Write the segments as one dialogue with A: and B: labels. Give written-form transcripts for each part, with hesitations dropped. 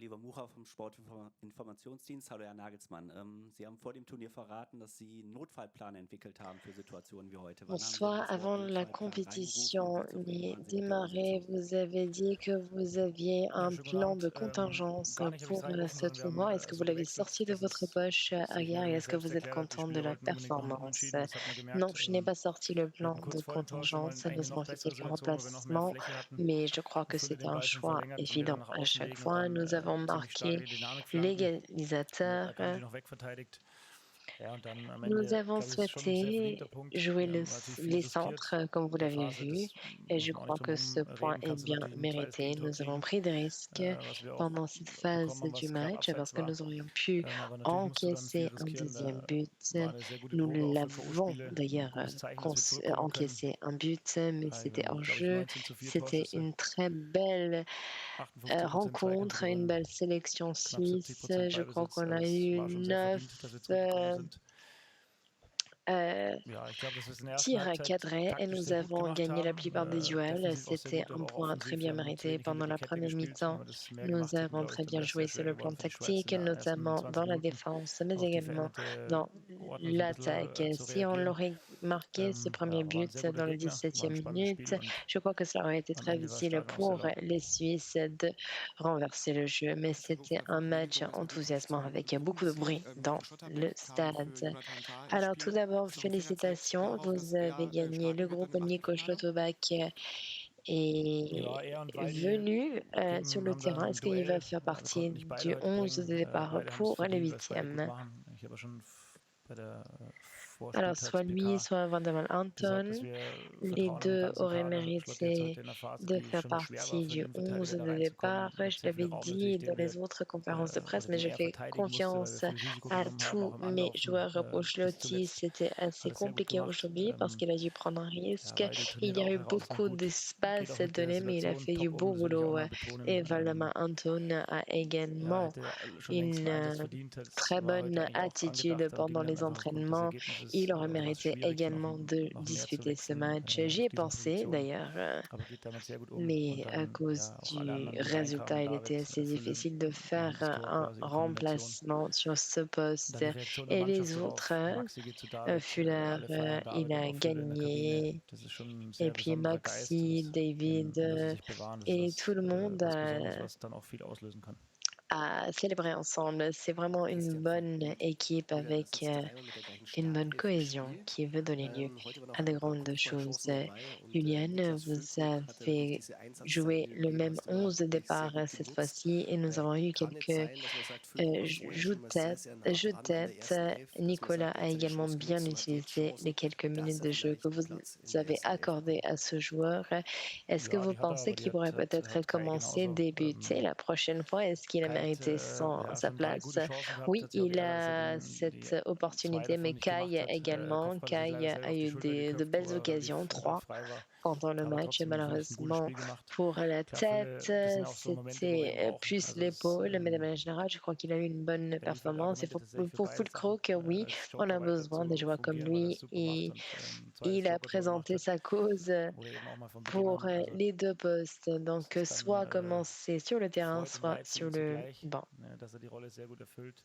A: Oliver Mucha vom Sportinformationsdienst. Hallo, Herr Nagelsmann. Sie haben vor dem Turnier verraten, dass Sie einen Notfallplan entwickelt haben für Situationen wie heute. Wann haben Sie denn
B: Bonsoir.
A: das Wort
B: Avant la
A: Notfallplan reingerufen und
B: compétition
A: wie zufrieden
B: n'est
A: waren Sie mit der
B: démarrée,
A: Umsetzung?
B: vous avez dit que vous aviez
C: Ja,
B: un
C: schönen guten
B: plan de
C: Abend.
B: contingence
C: Gar nicht habe ich es
B: pour
C: reingerufen,
B: ce
C: sondern wir haben
B: tournoi. Est-ce que vous
C: so
B: l'avez
C: gewechselt,
B: sorti de
C: dass
B: votre
C: es
B: poche,
C: sich mehr
B: Aguirre,
C: oder
B: et
C: weniger
B: est-ce que
C: selbst
B: vous êtes
C: erklärt hat. Die
B: content de
C: Spieler
B: la
C: wollten unbedingt noch ein
B: performance?
C: Unentschieden. Das hat man
B: Non,
C: gemerkt.
B: je n'ai pas sorti le
C: Wir
B: plan
C: hatten
B: de
C: kurz vor dem Tor schon mal
B: contingence.
C: eigentlich eine
B: Heureusement,
C: noch
B: c'était
C: bessere
B: qu'un
C: Situation, wo wir noch mehr
B: remplacement,
C: Fläche hatten.
B: mais je crois que
C: Fülle
B: c'était
C: den
B: un
C: Ball schon
B: choix
C: verlängert und den dann
B: évident
C: nach
B: à
C: außen
B: chaque
C: legen und
B: fois.
C: dann
B: Nous avons
C: ziemlich stark
B: marqué
C: in die Dynamik flanken.
B: l'égalisateur.
C: Akanji noch wegverteidigt. Ja, und dann am
B: Nous
C: Ende,
B: avons
C: glaube ich, ist es schon ein sehr verdienter
B: souhaité
C: Punkt.
B: jouer
C: Wir haben relativ viel
B: les centres,
C: riskiert
B: comme vous
C: in der
B: l'avez
C: Phase.
B: vu,
C: Das
B: et
C: muss
B: je
C: man auch
B: crois
C: nicht drum
B: que ce
C: herum
B: point
C: reden.
B: est
C: Kannst du
B: bien
C: natürlich ein zweites
B: mérité.
C: Gegentor
B: Nous avons
C: kriegen,
B: pris des risques
C: was wir auch
B: pendant cette
C: bekommen
B: phase
C: haben,
B: du
C: was knapp
B: match parce
C: abseits
B: que
C: war.
B: nous aurions pu
C: Aber natürlich musst du dann viel
B: encaisser un
C: riskieren.
B: deuxième
C: Da
B: but.
C: war eine sehr gute
B: Nous
C: Probe auch für
B: l'avons
C: K.O.-Spiele. Ein
B: d'ailleurs
C: gutes Zeichen, dass wir zurückkommen können.
B: encaissé un but, mais
C: Wir
B: c'était
C: haben,
B: hors
C: glaube ich,
B: jeu.
C: 19:4
B: C'était
C: Torschüsse,
B: une très belle
C: 58% Zweikämpfe
B: rencontre, une belle
C: gewonnen,
B: sélection
C: knapp
B: suisse.
C: 70%
B: Je crois
C: Ballbesitz.
B: qu'on a
C: Also es
B: eu
C: war schon sehr
B: neuf
C: verdient, dass wir zurückgekommen sind.
B: euh,
C: Ja, ich glaube, dass wir es in der ersten
B: tirs
C: Halbzeit
B: cadrés et
C: taktisch
B: nous
C: sehr gut
B: avons
C: gemacht
B: gagné la
C: haben.
B: plupart des duels.
C: Defensiv auch sehr
B: C'était
C: gut,
B: un
C: aber auch
B: point très
C: offensiv. Wir
B: bien
C: haben zu
B: mérité
C: wenig hinter
B: pendant
C: die
B: la
C: Kette
B: première
C: gespielt. Wenn
B: mi-temps.
C: wir das mehr
B: Nous
C: gemacht hätten,
B: avons
C: glaube ich,
B: très
C: dann
B: bien
C: wäre es
B: joué
C: sehr
B: sur
C: schwer
B: le plan
C: geworden für die Schweiz in
B: tactique,
C: der ersten
B: notamment
C: 20
B: dans la
C: Minuten.
B: défense, mais
C: Auf die
B: également
C: veränderte
B: dans
C: Ordnung so ein
B: l'attaque.
C: bisschen zu
B: Si on
C: reagieren.
B: l'aurait marqué, ce
C: Ja,
B: premier
C: aber war ein
B: but
C: sehr guter
B: dans le
C: Gegner, war
B: 17e
C: ein spannendes
B: minute,
C: Spiel und
B: je crois que cela aurait été
C: am
B: très
C: Ende war das
B: difficile
C: Stadion auch sehr
B: pour
C: laut.
B: les Suisses de renverser le jeu, mais c'était un match enthousiasmant avec beaucoup de bruit dans le stade. Alors tout d'abord, félicitations, vous avez gagné. Le groupe Nico Schlotterbeck est
C: Ja, er und Waldi
B: venu sur
C: Gruppen
B: le
C: haben da
B: terrain.
C: ein
B: Est-ce qu'il va
C: Duell.
B: faire
C: Wir
B: partie
C: konnten nicht beide
B: du
C: heute
B: 11 de
C: bringen.
B: départ
C: Beide haben es
B: pour les
C: verdient, weil es beide gut
B: huitièmes?
C: machen. Ich habe ja schon bei der
B: Alors soit lui,
C: Vorspieltags-PK
B: soit Vandermal
C: gesagt, dass
B: Anton,
C: wir
B: les
C: Vertrauen haben im
B: deux
C: ganzen
B: auraient
C: Kader. Schlotty jetzt
B: mérité
C: heute in der Phase,
B: de
C: die
B: faire
C: schon schwer war
B: partie
C: für einen
B: du 11
C: Innenverteidiger da
B: de départ.
C: reinzukommen, mit
B: Je
C: sehr viel
B: l'avais
C: Raum
B: dit
C: natürlich,
B: dans
C: den wir
B: les autres conférences de presse,
C: oder
B: mais
C: den
B: je
C: er
B: fais
C: verteidigen musste, weil wir
B: confiance
C: viel Risiko
B: à
C: genommen haben,
B: tous
C: auch im
B: mes
C: Anlaufen
B: joueurs pour
C: bis
B: Schlotti.
C: zuletzt.
B: C'était assez
C: Hat es sehr gut
B: compliqué
C: gemacht.
B: aujourd'hui parce qu'il a dû prendre un
C: Ja,
B: risque.
C: Waldi trainiert
B: Il y a
C: auch
B: eu
C: herausragend
B: beaucoup
C: gut. Geht
B: d'espace
C: auch mit der
B: donné, mais il a
C: Situation
B: fait du
C: top
B: beau
C: um, das will ich auch
B: boulot.
C: mal betonen.
B: Et Valdemar Anton a
C: Ja,
B: également
C: hätte schon längst
B: une
C: einen Einsatz verdient. Das
B: très
C: war heute
B: bonne
C: eigentlich auch
B: attitude
C: angedacht, aber ging
B: pendant
C: dann
B: les
C: einfach aufgrund des
B: entraînements.
C: Ergebnisses
B: Il aurait
C: war es
B: mérité
C: schwierig,
B: également de
C: noch mehr zu
B: disputer ce
C: wechseln
B: match. J'y
C: auf
B: ai
C: diesen
B: pensé
C: Positionen.
B: d'ailleurs,
C: Aber geht damit sehr gut um. Und
B: mais à
C: dann,
B: cause
C: ja, auch alle
B: du
C: anderen, die
B: résultat,
C: reinkamen.
B: il était
C: David,
B: assez
C: Fülle
B: difficile de
C: machen
B: faire
C: das Tor
B: un
C: quasi in Kombination.
B: remplacement sur ce
C: Und
B: poste.
C: dann die Reaktion der
B: Et
C: Mannschaft
B: les autres,
C: darauf. Maxi geht zu David,
B: Fuller,
C: alle feiern
B: il
C: David und
B: a
C: auch Fülle in der Kabine.
B: gagné.
C: Das ist schon ein
B: Et
C: sehr
B: puis
C: besonderer Geist.
B: Maxi, David
C: Den muss er sich bewahren. Das ist
B: et tout le monde
C: was Besonderes, was dann auch viel auslösen kann.
B: à célébrer ensemble. C'est vraiment une bonne équipe avec une bonne cohésion qui veut donner lieu à de grandes choses. Juliane, vous avez joué le même 11 de départ cette fois-ci et nous avons eu quelques jeux-tête. Nicolas a également bien utilisé les quelques minutes de jeu que vous avez accordées à ce joueur. Est-ce que
C: Ja,
B: vous
C: die hat er,
B: pensez
C: aber die
B: qu'il pourrait peut-être
C: hat Kai
B: commencer,
C: genauso.
B: débuter la prochaine fois? Est-ce qu'il a
C: Kai hat
B: mérité
C: ja,
B: sa
C: schon 3
B: place?
C: gute Chancen gehabt,
B: Oui,
C: hat sie auch
B: il
C: geärgert, dass er
B: a
C: die
B: cette
C: 2
B: opportunité,
C: davon
B: mais
C: nicht gemacht
B: Kai
C: hat.
B: également.
C: Kopfball sich leider
B: Kai
C: selber
B: a
C: auf die
B: eu
C: Schulter
B: de
C: geköpft, wo
B: belles
C: er
B: occasions,
C: relativ einfach
B: 3
C: frei war.
B: pendant le
C: Aber
B: match, et
C: trotzdem wirklich ein gutes
B: malheureusement
C: Spiel gemacht.
B: pour la
C: Klar, Fülle,
B: tête,
C: das sind ja auch so Momente, wo wir ihn
B: c'était
C: brauchen.
B: plus
C: Also es,
B: l'épaule, mais de manière générale, je crois qu'il a eu une bonne
C: da liefert
B: performance. Et
C: Argumente tatsächlich für
B: pour
C: beide Seiten,
B: Fulkrug, oui,
C: als
B: on
C: Joker
B: a
C: weiter
B: besoin de
C: zu
B: joueurs comme
C: fungieren, weil er es
B: lui
C: super macht
B: et
C: und ein zweites
B: il a
C: Joker-Tor gemacht
B: présenté
C: hat.
B: sa cause
C: Oder eben auch mal von Beginn
B: pour
C: an. Also
B: les deux postes,
C: es
B: donc
C: ist
B: soit
C: dann
B: commencer sur le terrain,
C: Freud und
B: soit
C: Leid für
B: sur
C: ihn
B: le
C: zugleich,
B: banc.
C: dass er die Rolle sehr gut erfüllt.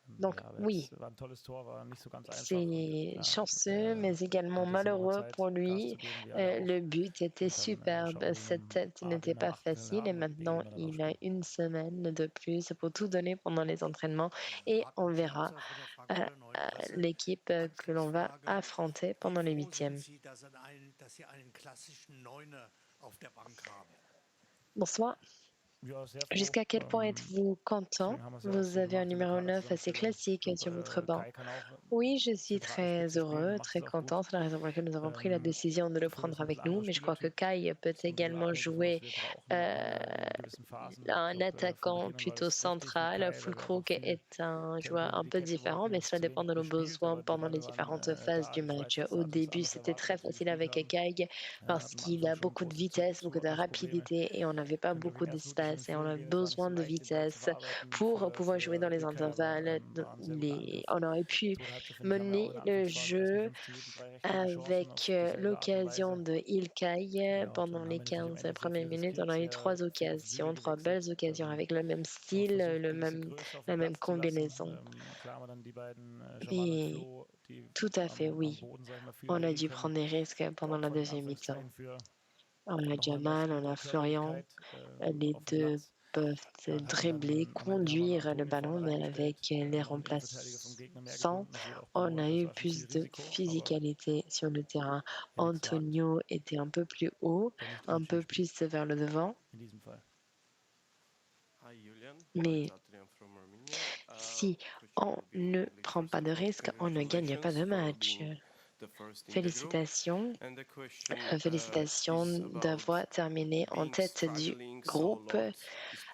B: Donc
C: Ja, aber
B: oui,
C: jetzt war ein tolles Tor, war nicht so ganz einfach und
B: c'est
C: klar,
B: chanceux,
C: er
B: mais également
C: hat jetzt eine Woche
B: malheureux
C: Zeit,
B: pour
C: Gas
B: lui.
C: zu geben, wie alle auch.
B: Le but était
C: Und dann schauen
B: superbe.
C: wir, wie wir
B: Cette
C: am
B: tête
C: A
B: n'était
C: den am
B: pas
C: 8.
B: facile et
C: haben und B
B: maintenant
C: gegen dann
B: il a
C: aufspielen.
B: une semaine de plus pour tout donner pendant les entraînements et on verra euh, l'équipe que l'on va affronter pendant les huitièmes. Bonsoir.
C: Ja, sehr froh.
B: Jusqu'à quel point êtes-vous content?
C: Deswegen haben wir es ja auch
B: Vous
C: so
B: avez un
C: gemacht in der
B: numéro 9 assez
C: Kaderzusammenstellung. Ich
B: classique sur votre
C: glaube,
B: banc.
C: Kai kann auch
B: Oui, je suis
C: zentrale
B: très
C: Spitze spielen,
B: heureux,
C: macht
B: très
C: es auch gut.
B: content. C'est la raison pour laquelle nous avons pris la décision de le
C: Fülle
B: prendre
C: ist ein bisschen
B: avec nous.
C: anderer
B: Mais je crois que
C: Spielertyp.
B: Kai peut
C: Ist ein bisschen
B: également
C: athletischer, was
B: jouer
C: wir brauchen
B: euh,
C: in gewissen Phasen. Ich
B: un
C: glaube, von
B: attaquant
C: Beginn an war
B: plutôt
C: das richtig für
B: central.
C: Kai, weil wir einfach
B: Fulkrug
C: viel
B: est un
C: Tempo
B: joueur
C: hinter
B: un
C: die
B: peu
C: Kette
B: différent,
C: wollten. Wir
B: mais
C: haben
B: cela
C: zu
B: dépend
C: wenig
B: de nos
C: gespielt,
B: besoins
C: aber die
B: pendant les
C: Bälle waren
B: différentes phases
C: da.
B: du
C: Die
B: match.
C: Schweiz
B: Au
C: hat es
B: début,
C: anders
B: c'était
C: erwartet,
B: très
C: als wir
B: facile
C: gespielt
B: avec
C: haben.
B: Kai
C: Ja,
B: parce
C: hatten am
B: qu'il
C: Anfang
B: a
C: schon
B: beaucoup de
C: große
B: vitesse, beaucoup de
C: Zuordnungsprobleme.
B: rapidité et on n'avait pas beaucoup
C: Wirklich erst mutig
B: d'espace. vitesse et on a besoin de vitesse pour pouvoir jouer dans les intervalles. On aurait pu mener le jeu avec l'occasion de Ilkay pendant les 15 premières minutes. On a eu trois occasions, trois belles occasions avec le même style, la même combinaison. Et tout à fait, oui. On a dû prendre des risques pendant la deuxième mi-temps. On a Jamal, on a Florian. Les deux peuvent dribbler, conduire le ballon, mais avec les remplaçants, on a eu plus de physicalité sur le terrain. Antonio était un peu plus haut, un peu plus vers le devant. Mais si on ne prend pas de risque, on ne gagne pas de match. Félicitations. Félicitations d'avoir terminé en tête du groupe.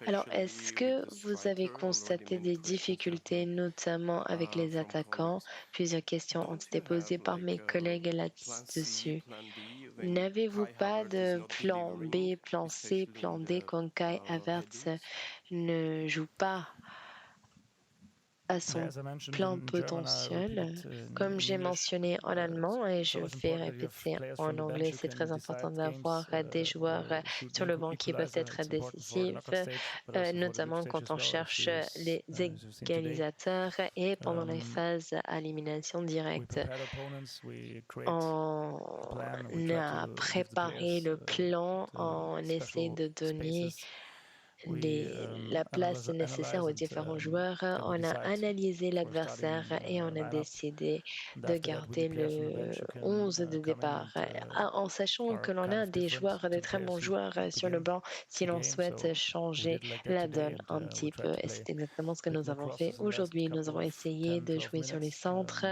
B: Alors, est-ce que vous avez constaté des difficultés, notamment avec les attaquants? Plusieurs questions ont été posées par mes collègues là-dessus. N'avez-vous pas de plan B, plan C, plan D quand Kai Havertz ne joue pas à son plein potentiel? Comme j'ai mentionné en allemand et je vais répéter en anglais, c'est très important d'avoir des joueurs sur le banc qui peuvent être décisifs, notamment quand on cherche les égalisateurs et pendant les phases à élimination directe. On a préparé le plan, on essaie de donner la place nécessaire aux différents joueurs. On a analysé l'adversaire et on a décidé de garder le 11 de départ, en sachant que l'on a des joueurs, de très bons joueurs sur le banc si l'on souhaite changer la donne un petit peu. Et c'est exactement ce que nous avons fait aujourd'hui. Nous avons essayé de jouer sur les centres,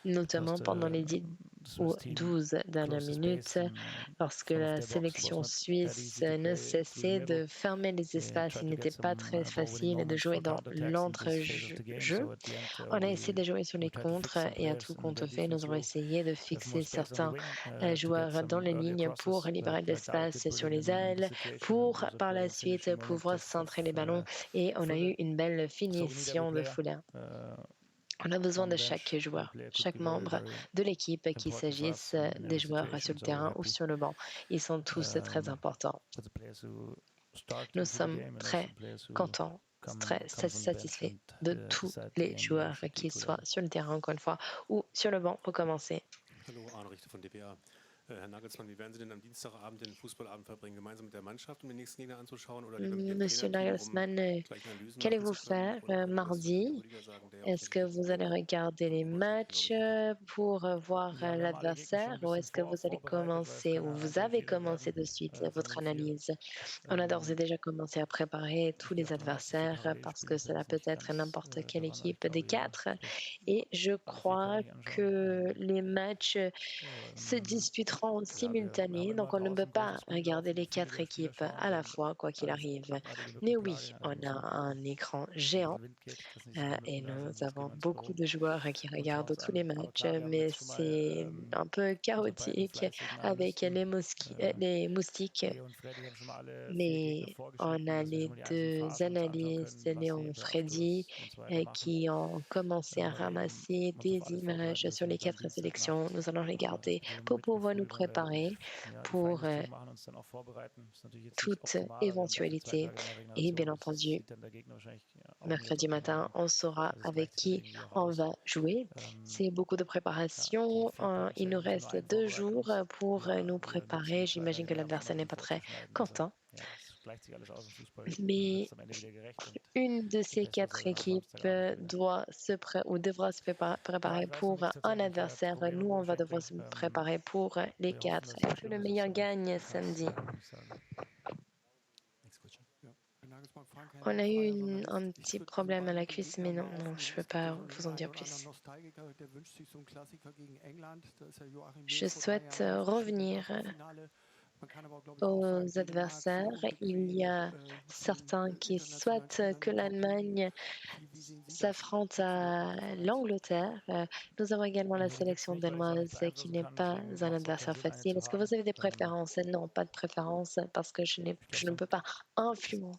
B: notamment pendant les 10 ou 12 dernières minutes, parce que la sélection suisse ne cessait de fermer les espaces. Il n'était pas très facile de jouer dans l'entre-jeu. On a essayé de jouer sur les contres et à tout compte fait, nous avons essayé de fixer certains joueurs dans les lignes pour libérer de l'espace sur les ailes, pour par la suite pouvoir centrer les ballons et on a eu une belle finition de Foulin. On a besoin de chaque joueur, chaque membre de l'équipe, qu'il s'agisse des joueurs sur le terrain ou sur le banc. Ils sont tous très importants. Nous sommes très contents, très satisfaits de tous les joueurs, qu'ils soient sur le terrain, encore une fois, ou sur le banc pour commencer.
D: Hallo, Arno Richter von dpa. Herr Nagelsmann, wie werden Sie denn am Dienstagabend den Fußballabend verbringen? Gemeinsam mit der Mannschaft, um den nächsten Gegner anzuschauen? Oder lieber mit Ihrem
B: Monsieur
D: Trainerteam,
B: Nagelsmann,
D: gleich Analysen
B: qu'allez-vous
D: machen zu können?
B: faire
D: Oder könnte das
B: mardi?
D: Rüdiger sagen, der
B: Est-ce que vous allez regarder les matchs pour voir l'adversaire ou est-ce que vous allez commencer ou vous avez commencé de suite votre analyse? On a d'ores et déjà commencé à préparer tous les adversaires parce que cela peut être n'importe quelle équipe des quatre et je crois que les matchs se disputeront en simultané, donc on ne peut pas regarder les quatre équipes à la fois, quoi qu'il arrive. Mais oui, on a un écran géant et nous avons beaucoup de joueurs qui regardent tous les matchs, mais c'est un peu chaotique avec les moustiques. Mais on a les deux analystes, Léon et Freddy, qui ont commencé à ramasser des images sur les quatre sélections. Nous allons les garder pour pouvoir nous préparer pour toute éventualité. Et bien entendu, mercredi matin, on saura avec qui on va jouer. C'est beaucoup de préparation. Il nous reste 2 jours pour nous préparer. J'imagine que l'adversaire n'est pas très content. Mais une de ces 4 équipes devra se préparer pour un adversaire. Nous, on va devoir se préparer pour les 4. Et que le meilleur gagne samedi. On a eu un petit problème à la cuisse, mais non, je ne peux pas vous en dire plus. Je souhaite revenir aux adversaires. Il y a certains qui souhaitent que l'Allemagne s'affronte à l'Angleterre. Nous avons également la sélection danoise qui n'est pas un adversaire facile. Est-ce que vous avez des préférences? Non, pas de préférence parce que je ne peux pas influencer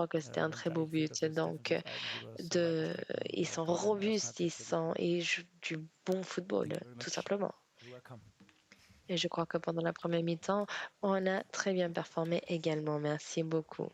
B: crois que c'était un très beau but. Donc, ils sont robustes, ils jouent du bon football, tout simplement. Et je crois que pendant la première mi-temps, on a très bien performé également. Merci beaucoup.